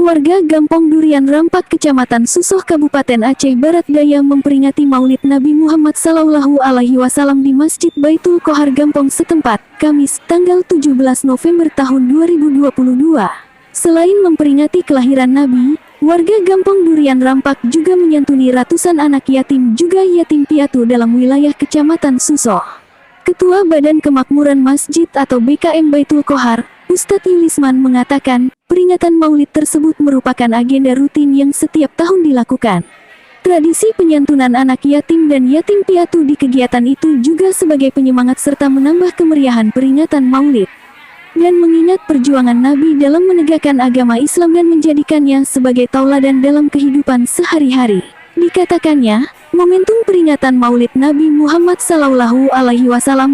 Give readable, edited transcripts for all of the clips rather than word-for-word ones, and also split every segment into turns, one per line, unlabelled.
Warga Gampong Durian Rampak Kecamatan Susoh Kabupaten Aceh Barat Daya memperingati Maulid Nabi Muhammad SAW di Masjid Baitul Qohar Gampong setempat, Kamis, tanggal 17 November tahun 2022. Selain memperingati kelahiran Nabi, warga Gampong Durian Rampak juga menyantuni ratusan anak yatim juga yatim piatu dalam wilayah Kecamatan Susoh. Ketua Badan Kemakmuran Masjid atau BKM Baitul Qohar, Ustadz Yulisman mengatakan, peringatan Maulid tersebut merupakan agenda rutin yang setiap tahun dilakukan. Tradisi penyantunan anak yatim dan yatim piatu di kegiatan itu juga sebagai penyemangat serta menambah kemeriahan peringatan Maulid. Dan mengingat perjuangan Nabi dalam menegakkan agama Islam dan menjadikannya sebagai tauladan dalam kehidupan sehari-hari. Dikatakannya, momentum peringatan Maulid Nabi Muhammad SAW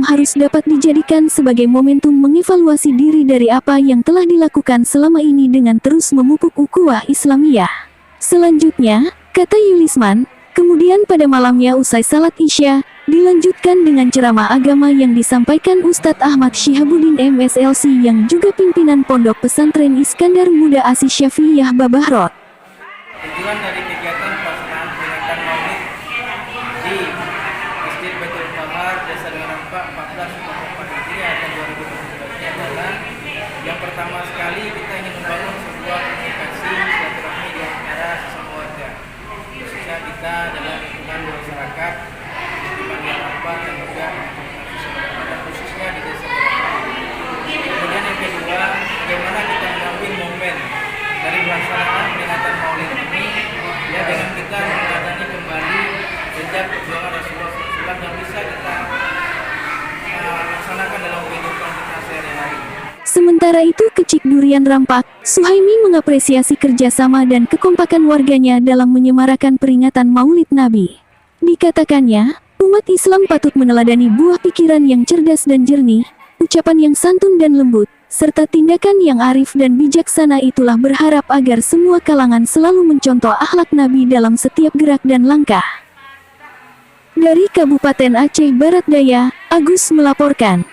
harus dapat dijadikan sebagai momentum mengevaluasi diri dari apa yang telah dilakukan selama ini dengan terus memupuk ukhuwah Islamiyah. Selanjutnya, kata Yulisman, kemudian pada malamnya usai salat Isya, dilanjutkan dengan ceramah agama yang disampaikan Ustadz Ahmad Syihabuddin MSLC yang juga pimpinan Pondok Pesantren Iskandar Muda Asy Syafiyah Babahrot.
Tujuan dari kegiatan pelaksanaan peringatan Maulid di Masjid Baitul Qohar Desa Rampak 14 Kabupaten Hijriah tahun 2022 ini adalah yang pertama sekali kita ingin membangun sebuah komunikasi silaturahmi di antara sesama warga, khususnya kita dalam lingkungan masyarakat di Banda Rampak dan juga pada khususnya di Desa Rampak. Kemudian yang kedua, bagaimana kita mengambil momen dari pelaksanaan peringatan Maulid ini, ya dengan kita mengadani kembali jejak perjuangan Rasulullah SAW yang bisa kita laksanakan dalam kehidupan kita sehari-hari.
Sementara itu Kecik Durian Rampak, Suhaimi mengapresiasi kerjasama dan kekompakan warganya dalam menyemarakan peringatan Maulid Nabi. Dikatakannya, umat Islam patut meneladani buah pikiran yang cerdas dan jernih, ucapan yang santun dan lembut, serta tindakan yang arif dan bijaksana. Itulah berharap agar semua kalangan selalu mencontoh akhlak Nabi dalam setiap gerak dan langkah. Dari Kabupaten Aceh Barat Daya, Agus melaporkan.